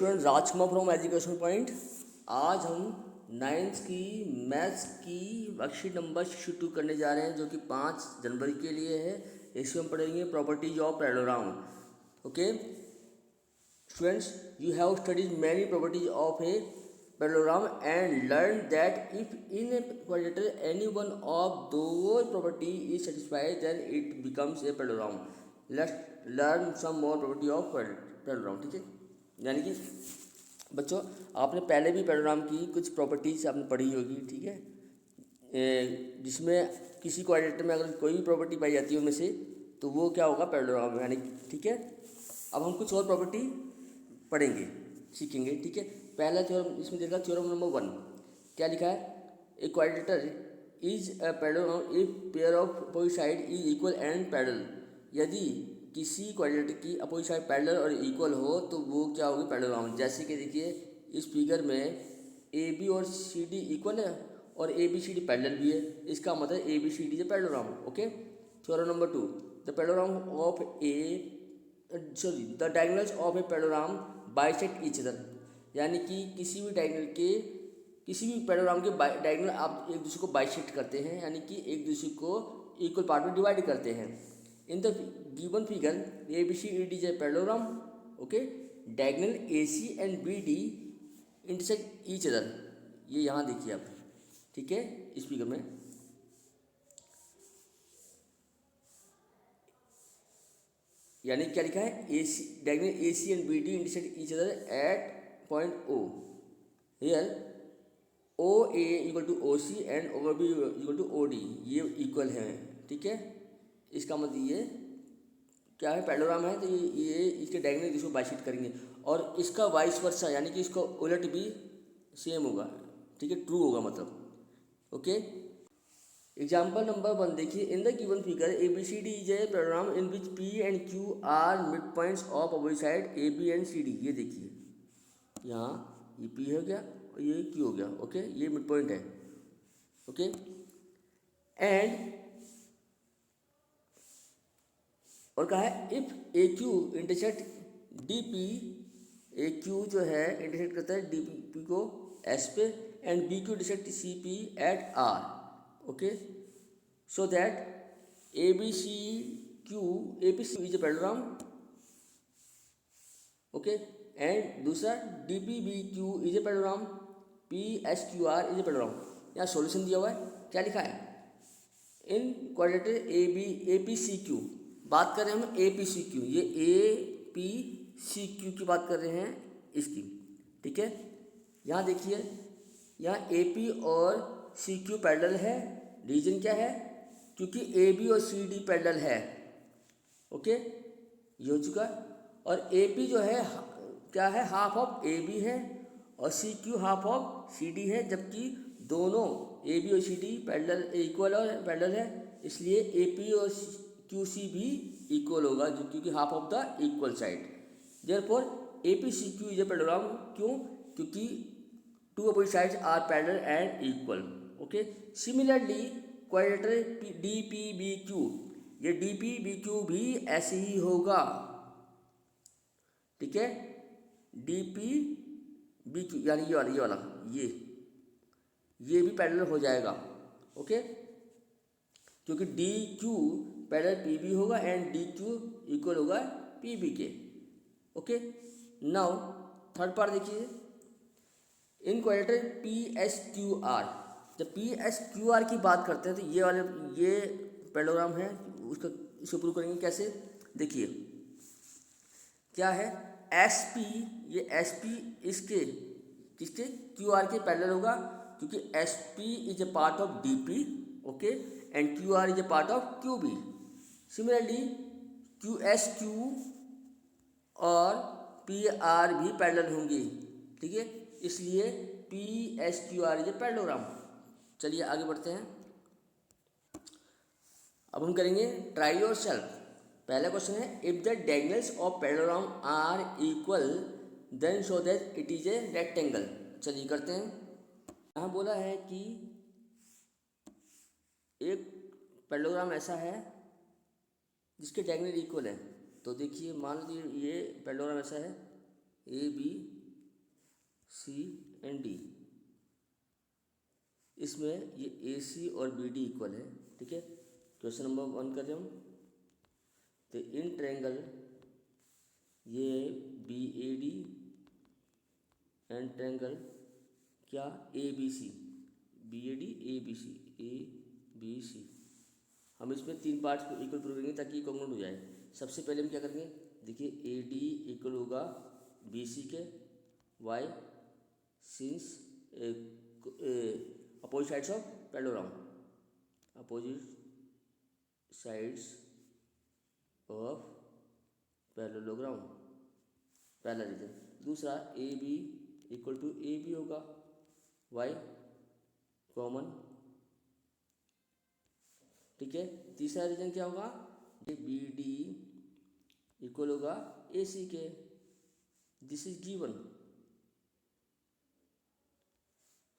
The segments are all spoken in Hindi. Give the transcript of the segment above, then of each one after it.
Student, Rajkumar from education point. आज हम नाइन्थ की मैथ्स की वर्कशीट नंबर 62 करने जा रहे हैं, जो कि 5 जनवरी के लिए है। इसमें हम पढ़ेंगे properties of parallelogram. Okay students, you have studied many properties of a parallelogram and learned that if in a quadrilateral any one of those properties is satisfied, then it becomes a parallelogram. Let's learn some more property of parallelogram. ठीक है, यानी कि बच्चों आपने पहले भी पैरेललोग्राम की कुछ प्रॉपर्टीज आपने पढ़ी होगी। ठीक है, जिसमें किसी क्वाड्रेटर में अगर कोई भी प्रॉपर्टी पाई जाती है उनमें से, तो वो क्या होगा, पैरेललोग्राम यानी। ठीक है, अब हम कुछ और प्रॉपर्टी पढ़ेंगे, सीखेंगे। ठीक है, पहला थ्योरम इसमें देखा, थ्योरम नंबर 1 क्या लिखा है, a quadrilateral is a parallelogram if pair of opposite side is equal and parallel. यदि किसी क्वाड्रेटर की अपोजिट साइड पैरेलल और इक्वल हो तो वो क्या होगी, पैरेललोग्राम। जैसे कि देखिए इस फिगर में ए बी और सी डी इक्वल है और A B C D parallel भी है, इसका मतलब A B C D is parallelogram. Okay, theorem number 2, the parallelogram of the diagonals of a parallelogram bisect each other. यानी कि किसी भी पैरेललोग्राम के डायगोनल आप एक दूसरे को बाइसेक्ट करते हैं, यानी कि एक दूसरे को इक्वल पार्ट में डिवाइड करते हैं। In the given figure A B C E D is a parallelogram. Okay, diagonal A C and B D intersect each other. ये यहाँ देखिए आप, ठीक है, इस फिगर में यानी क्या लिखा है, A C diagonal A C and B D intersect each other at point O. Here O A equal to O C and O B equal to O D, ये इक्वल है। ठीक है, इसका मतलब ये क्या है, पैरेललोग्राम है, तो ये इसके डायगोनल जिसको बाइसेक्ट करेंगे। और इसका वाइस वर्सा यानी कि इसका उलट भी सेम होगा। ठीक है, ट्रू होगा मतलब। ओके, एग्जाम्पल नंबर 1 देखिए, in the given figure A B C D is a parallelogram in which P and Q are mid points of opposite side A B and C D. ये देखिए यहाँ ये पी हो गया और ये क्यू हो गया। ओके, ये मिड पॉइंट है। ओके, एंड और कहा है if A Q intersect D P, A Q जो है इंटरसेक्ट करता है डी पी को एस पे, and B Q intersect C P at R. Okay, so that A B C Q is a parallelogram. Okay, and दूसरा D P B Q is a parallelogram, P S Q R is a parallelogram. यहाँ सॉल्यूशन दिया हुआ है, क्या लिखा है, इन क्वाड्रेटर ए पी सी क्यू, बात कर रहे हैं हम ए पी सी क्यू, ये ए पी सी क्यू की बात कर रहे हैं इसकी। ठीक है, यहाँ देखिए, यहाँ ए पी और सी क्यू पैरेलल है। रीजन क्या है, क्योंकि ए बी और सी डी पैरेलल है। ओके, ये हो चुका। और ए पी जो है क्या है, हाफ ऑफ ए बी है, और C Q half of C D है, जबकि दोनों ए बी और सी डी पैरेलल इक्वल और पैरेलल है, इसलिए ए पी और क्यू सी भी इक्वल होगा, जो क्योंकि half of the equal side. Therefore A P C Q is a parallelogram. क्यों, क्योंकि two opposite sides are parallel and equal. Okay, similarly quadrilateral D P B Q, ये डी पी बी क्यू भी ऐसे ही होगा। ठीक है, डी पी बी क्यू यानी ये वाला ये भी पैरेलल हो जाएगा। ओके, क्योंकि D Q parallel P B होगा एंड डी क्यू इक्वल होगा पी बी के। ओके, नाउ थर्ड पार्ट देखिए, in quadrilateral P S Q R. जब पी एस क्यू आर की बात करते हैं तो ये पैरेललोग्राम है, उसका इसे प्रूव करेंगे कैसे। देखिए क्या है, एस पी, ये एस पी किसके क्यू आर के पैरेलल होगा, क्योंकि S P is a part of D P. Okay, and Q R is a part of Q B. Similarly Q S Q और पी आर भी पैरेलल होंगे। ठीक है, इसलिए P S Q R is a parallelogram. चलिए आगे बढ़ते हैं। अब हम करेंगे ट्राई योर सेल्फ। पहला क्वेश्चन है, if the diagonals of parallelogram are equal then show that it is a rectangle. चलिए करते हैं। यहाँ बोला है कि एक पैरेललोग्राम ऐसा है जिसके डायगोनल इक्वल है। तो देखिए, मान लीजिए ये पैरेललोग्राम ऐसा है, A B C and D, इसमें ये ए सी और बी डी इक्वल है, ठीक है। क्वेश्चन नंबर 1 कर रहे हम। तो इन ट्रायंगल ये B A D and triangle क्या A B C, B A D A B C, A B C. हम इसमें 3 पार्ट्स को इक्वल प्रूव करेंगे ताकि कॉन्ग्रुएंट हो जाए। सबसे पहले हम क्या करेंगे, देखिए ए डी इक्वल होगा बी सी के, why since opposite sides of parallelogram, opposite sides of parallelogram, पहला रीजन। दूसरा A B equal to A B होगा, वाई कॉमन, ठीक है। तीसरा रीजन क्या होगा, ये बी डी इक्वल होगा ए सी के, this is given.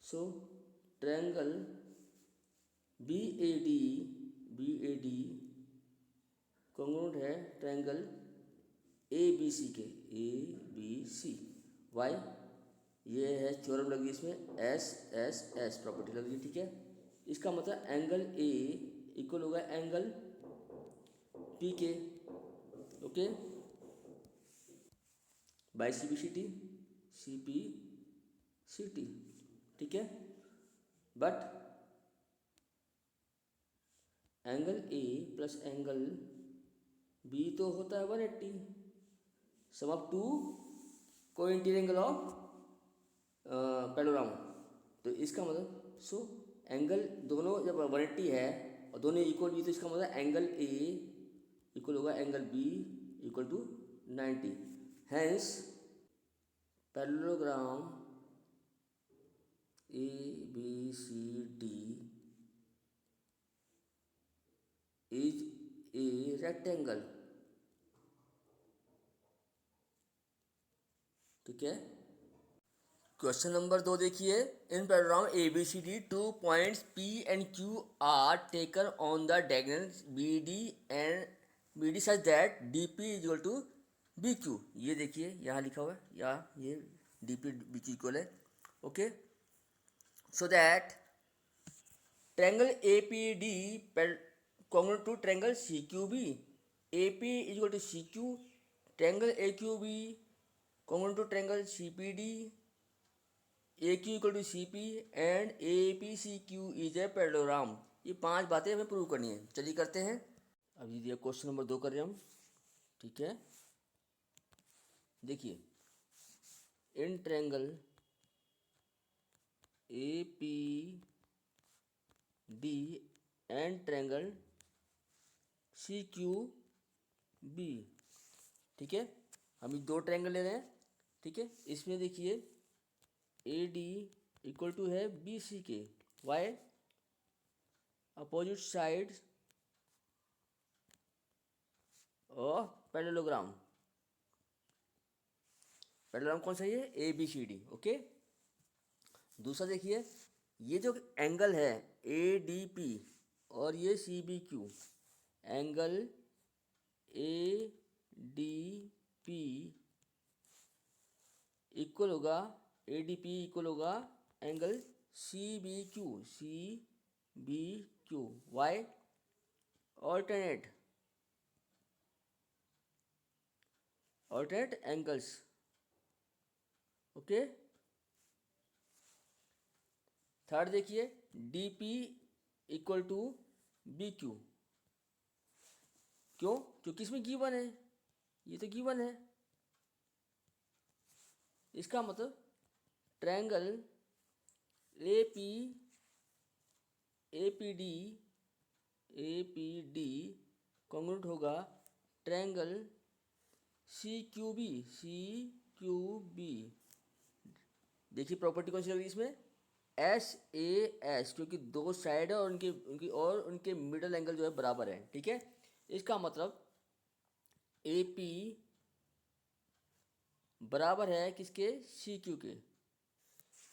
So triangle B A D congruent है ट्रायंगल ए बी सी के, ए बी सी। वाई ये है थ्योरम लगी इसमें, एस एस एस प्रॉपर्टी लगी, ठीक है। इसका मतलब एंगल ए इक्वल होगा एंगल पी के, okay, by C P C T, ठीक है। But angle A plus angle B तो होता है 180, sum of two cointerior angle of parallelogram. तो इसका मतलब सो एंगल दोनों जब 180 है और दोनों इक्वल भी, तो इसका मतलब एंगल ए इक्वल होगा angle B equal to 90। Hence parallelogram A B C D is a rectangle, ठीक है। क्वेश्चन नंबर 2 देखिए, in parallelogram A B C D 2 points P and Q are taken on the diagonal B D such that D P is equal to B Q. ये देखिए यहाँ लिखा हुआ है, यहाँ ये D P B Q equal है, okay. So that triangle A P D congruent to triangle C Q B, A P is equal to C Q, triangle A Q B congruent to triangle C P D, A Q equal to C P and A P C Q is a parallelogram. ये 5 बातें हमें प्रूव करनी है, चलिए करते हैं। अभी ये क्वेश्चन नंबर 2 कर रहे हैं हम, ठीक है। देखिए in triangle A P D and triangle C Q B, ठीक है। हम 2 ट्रायंगल ले रहे हैं, ठीक है। इसमें देखिए ए डी इक्वल टू है बी सी के, why opposite sides of parallelogram, parallelogram कौन सा है, A B C D, okay. दूसरा देखिए ये जो एंगल है ए डी पी और ये C B Q, angle A D P equal होगा, ए डी पी इक्वल होगा angle C B Q, by alternate angles, okay. Third देखिए D P equal to B Q, क्यों, क्योंकि इसमें गिवन है, ये तो गिवन है। इसका मतलब triangle A P D congruent होगा ट्रायंगल सी क्यू बी। देखिए प्रॉपर्टी कौन सी लग रही है इसमें, एस ए एस, क्योंकि 2 साइड है और उनके मिडल एंगल जो है बराबर है, ठीक है। इसका मतलब ए पी बराबर है किसके, सी क्यू के,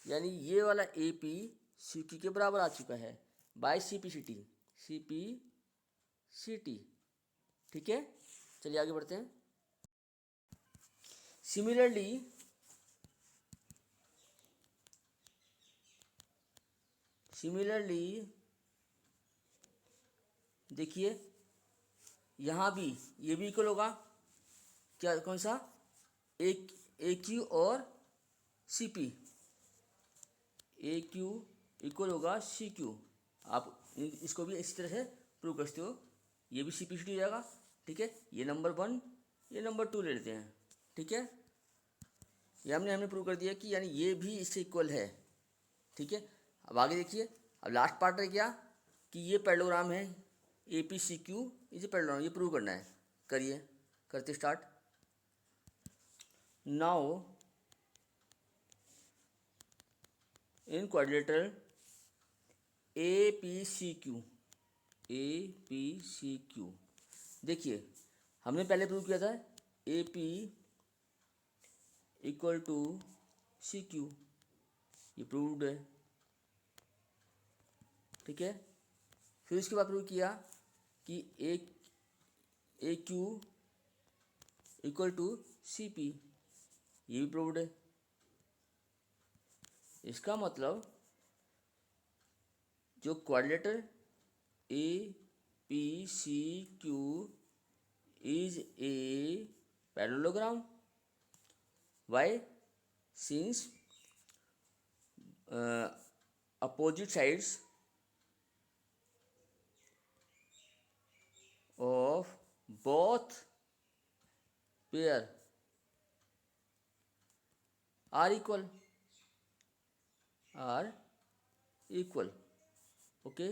यानी ये वाला ए पी सी क्यू के बराबर आ चुका है by C P C T, ठीक है। चलिए आगे बढ़ते हैं। सिमिलरली सिमिलरली देखिए यहाँ भी ये भी इक्वल होगा, क्या कौन सा, ए क्यू और C P, A Q equal होगा सी क्यू। आप इसको भी इसी तरह से प्रूव कर सकते हो, ये भी सी पी सी हो जाएगा, ठीक है। ये नंबर 1 ये नंबर 2 ले लेते हैं, ठीक है। ये हमने प्रूव कर दिया कि यानी ये भी इससे इक्वल है, ठीक है। अब आगे देखिए, अब लास्ट पार्ट है क्या कि ये पैरेललोग्राम है, ए पी सी क्यू इसे पैरेललोग्राम, ये प्रूव करना है। करिए, करते start. Now in quadrilateral A P C Q, A P C Q, देखिए हमने पहले प्रूव किया था A P equal to C Q, ये प्रूव्ड है, ठीक है। फिर उसके बाद प्रूव किया कि A Q equal to C P, ये भी प्रूव्ड है। इसका मतलब जो quadrilateral A P C Q is a parallelogram, why, since opposite sides of both pair are equal, okay.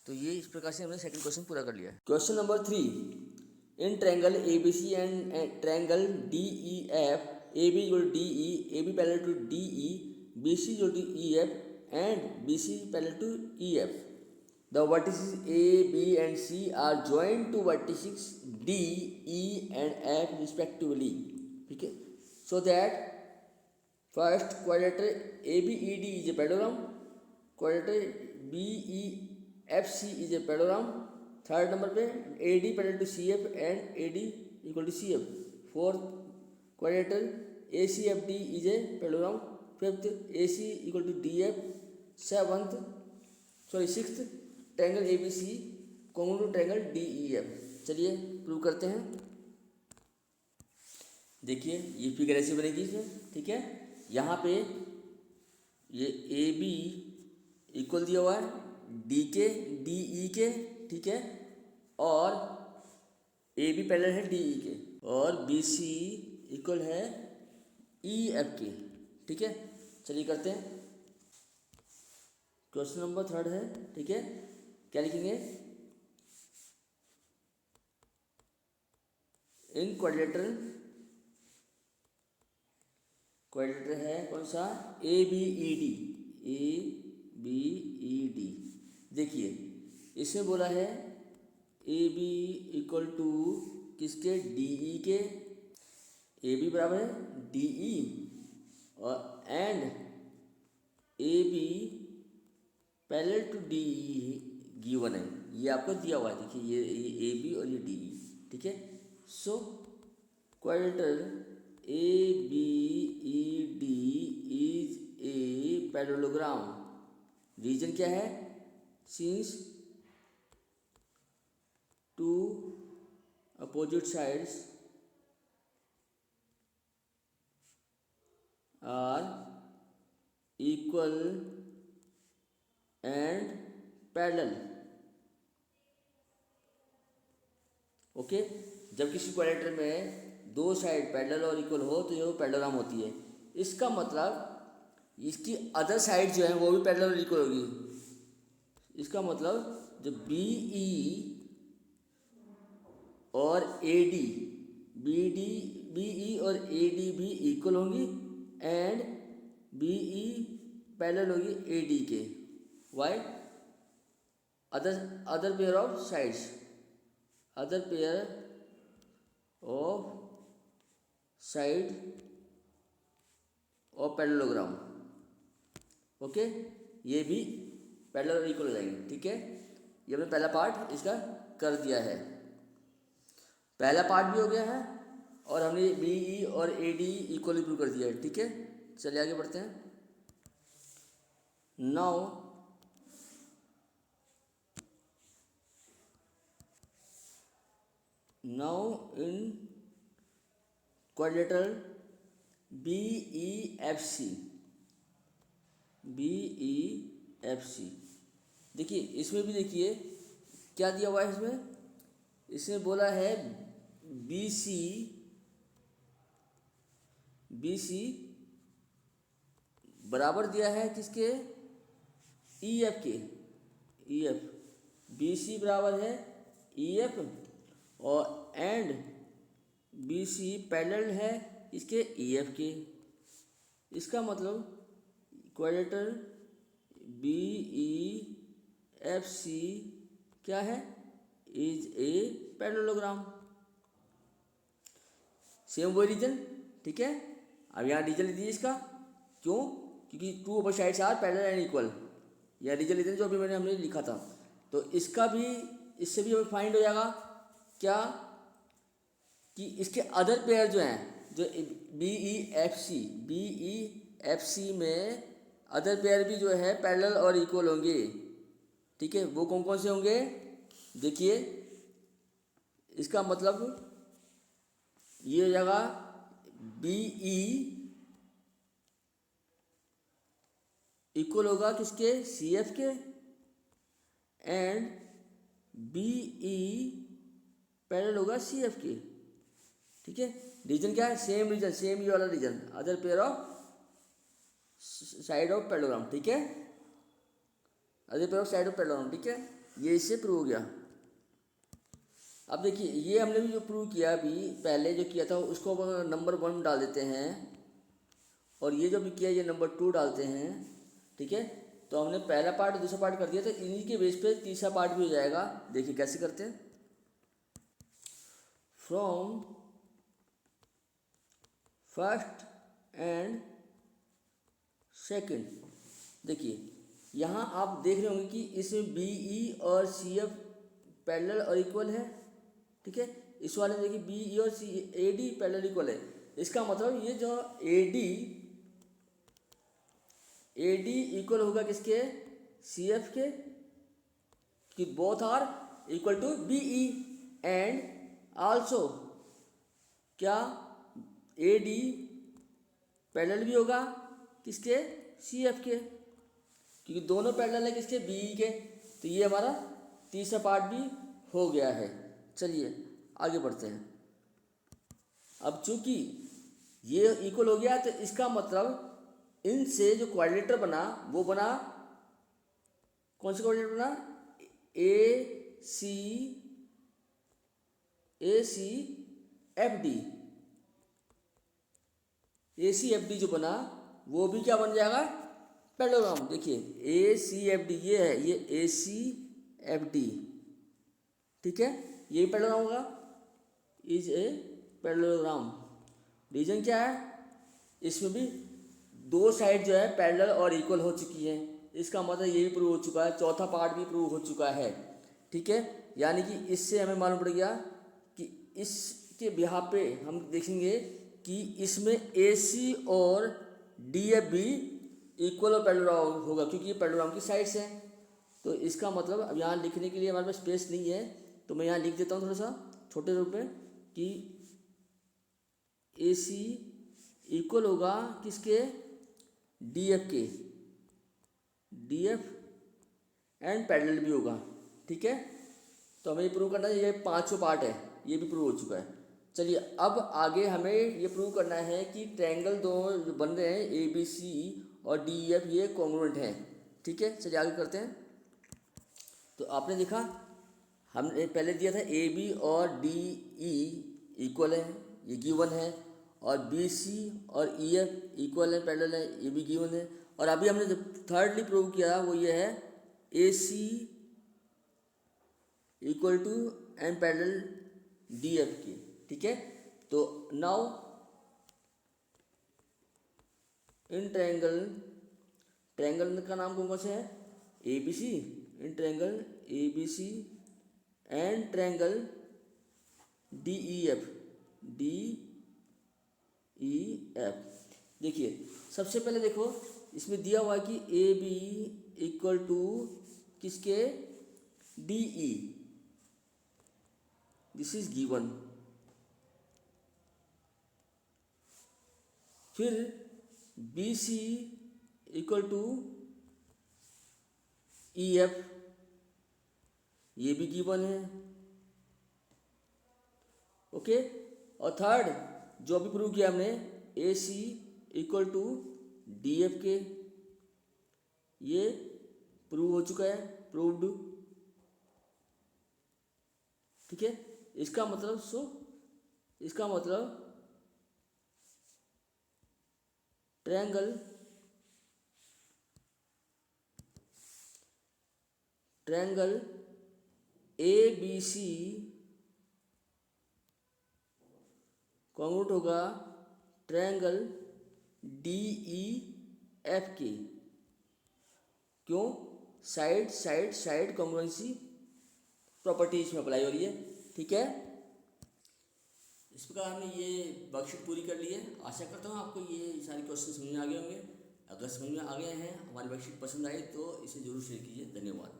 तो ये इस प्रकार से हमने सेकंड क्वेश्चन पूरा कर लिया। Question number 3, in triangle A B C and triangle D E F, A B equal to D E, A B parallel to D E, B C equal to E F and B C parallel to E F, the vertices A, B and C are joined to vertices D, E and F respectively, ठीक है। So that first quadrilateral ABED is a parallelogram, quadrilateral BEFC is a parallelogram, third number पे AD parallel to CF and AD equal to CF, fourth quadrilateral ACFD is a parallelogram, fifth AC equal to DF, sixth triangle A B C congruent to triangle D E F. चलिए प्रूव करते हैं। देखिए ये फिगर ऐसी बनेगी इसमें, ठीक है। यहाँ पे ये ए बी इक्वल दिया हुआ है डी के, डी ई के, ठीक है, और ए बी पैरेलल है डी ई के, और बी सी इक्वल है ई एफ के, ठीक है। चलिए करते हैं। क्वेश्चन नंबर 3 है, ठीक है। क्या लिखेंगे, इन क्वाड्रिलेटरल, क्वाड्रिलेटर है कौन सा, A B E D, A B E D. देखिए इसमें बोला है ए बी इक्वल टू किसके, डी ई के, ए बी बराबर है डी ई, और and A B parallel to D E given है, ये आपको दिया हुआ है। देखिए ये ए बी और ये डी ई, ठीक है। So quadrilateral A B E D is a parallelogram, reason क्या है, since two opposite sides are equal and parallel, okay. जब किसी क्वाड्रिलेटर में दो साइड पैरेलल और इक्वल हो तो ये पैरेललोग्राम होती है। इसका मतलब इसकी अदर साइड जो है वो भी पैरेलल और इक्वल होगी। इसका मतलब जब बी ई और ए डी, बी ई और ए डी भी इक्वल होंगी एंड बी ई पैरेलल होगी ए डी के, why, other pair of sides, other pair of side of parallelogram, okay. ये भी पैरेलल और इक्वल हो जाएंगे, ठीक है। ये हमने पहला पार्ट इसका कर दिया है, पहला पार्ट भी हो गया है, और हमने बी ई और ए डी इक्वली प्रूव कर दिया है, ठीक है। चलिए आगे बढ़ते हैं। नाउ इन क्वाड्रिलेटरल BEFC, देखिए इसमें भी देखिए क्या दिया हुआ है इसमें बोला है BC बराबर दिया है किसके, EF के, EF, BC बराबर है EF और एंड BC पैरेलल है इसके EF के। इसका मतलब क्वाड्रिलेटरल BEFC क्या है, इज ए पैरेललोग्राम। सेम वही रीजन, ठीक है। अब यहाँ रीजन लिख दीजिए इसका, क्यों, क्योंकि two opposite sides are parallel and equal, यह रीजन लिख दीजिए जो अभी हमने लिखा था। तो इसका भी, इससे भी हमें फाइंड हो जाएगा क्या, कि इसके अदर पेयर जो हैं, जो BEFC में अदर पेयर भी जो है पैरेलल और इक्वल होंगे, ठीक है। वो कौन कौन से होंगे, देखिए इसका मतलब ये हो जाएगा BE इक्वल होगा किसके, CF के, एंड BE पैरेलल होगा CF के, ठीक है। रीजन क्या है, सेम रीजन, सेम ये वाला region, other pair of side of parallelogram, ठीक है, other pair of side of parallelogram, ठीक है। ये इससे प्रूव हो गया। अब देखिए ये हमने भी जो प्रूव किया अभी पहले जो किया था उसको नंबर 1 डाल देते हैं, और ये जो भी किया ये नंबर 2 डालते हैं, ठीक है। तो हमने पहला पार्ट दूसरा पार्ट कर दिया, तो इन्हीं के बेस पे तीसरा पार्ट भी हो जाएगा। देखिए कैसे करते हैं, फ्रॉम फर्स्ट एंड सेकंड, देखिए यहाँ आप देख रहे होंगे कि इसमें BE और CF पैरेलल और इक्वल है, ठीक है। इस वाले में देखिए BE और AD पैरेलल इक्वल है। इसका मतलब ये जो AD इक्वल होगा किसके, CF के, कि both are equal to BE, and also क्या AD पैरेलल भी होगा किसके, CF के, क्योंकि दोनों पैरेलल है किसके, BE के। तो ये हमारा तीसरा पार्ट भी हो गया है। चलिए आगे बढ़ते हैं। अब चूंकि ये इक्वल हो गया तो इसका मतलब इनसे जो क्वाड्रिलेटर बना वो बना, कौन सा क्वाड्रिलेटर बना, ACFD जो बना वो भी क्या बन जाएगा, पैरेललोग्राम। देखिए ACFD ये है, ये ACFD, ठीक है, ये भी पैरेललोग्राम होगा, इज ए पैरेललोग्राम। रीजन क्या है, इसमें भी दो साइड जो है पैरेलल और इक्वल हो चुकी है। इसका मतलब ये भी प्रूव हो चुका है, चौथा पार्ट भी प्रूव हो चुका है, ठीक है। यानी कि इससे हमें मालूम पड़ गया कि इसके बिहाफ पे हम देखेंगे कि इसमें AC और DF भी इक्वल और पैरेललोग्राम होगा, क्योंकि ये पैरेललोग्राम की साइड्स हैं। तो इसका मतलब अब यहाँ लिखने के लिए हमारे पास स्पेस नहीं है, तो मैं यहाँ लिख देता हूँ थोड़ा सा छोटे रूप में कि AC इक्वल होगा किसके, DF के, DF एंड पैरेलल भी होगा, ठीक है। तो हमें ये प्रूव करना है, ये पांचों पार्ट है, ये भी प्रूव हो चुका है। चलिए अब आगे हमें ये प्रूव करना है कि ट्रायंगल दो जो बन रहे हैं ABC और DEF ये कॉन्ग्रुएंट हैं, ठीक है। चलिए आगे करते हैं। तो आपने देखा हमने पहले दिया था AB और DE इक्वल है, ये गिवन है, और BC और EF इक्वल है, पैरेलल है, ये भी गिवन है। और अभी हमने जो थर्डली प्रूव किया वो ये है AC equal to and parallel DF की, ठीक है। तो नाउ इन ट्रायंगल का नाम कौन सा है, ABC, in triangle ABC and triangle DEF, देखिए सबसे पहले देखो इसमें दिया हुआ है कि ए बी इक्वल टू किसके, D E, this is given. फिर B C equal to E F, ये भी गिवन है। ओके, और थर्ड जो अभी प्रूव किया हमने, ए सी इक्वल टू डी एफ के, ये प्रूव हो चुका है, प्रूव्ड। ठीक है, इसका मतलब इसका मतलब triangle A B C congruent होगा ट्रायंगल डी ई एफ के। क्यों? साइड कॉन्ग्रुएंसी प्रॉपर्टी इसमें अप्लाई हो रही है। ठीक है, इस प्रकार हमने ये वर्कशीट पूरी कर ली है। आशा करता हूँ आपको ये सारे क्वेश्चन समझ में आ गए होंगे। अगर समझ में आ गए हैं, हमारी वर्कशीट पसंद आए तो इसे जरूर शेयर कीजिए। धन्यवाद।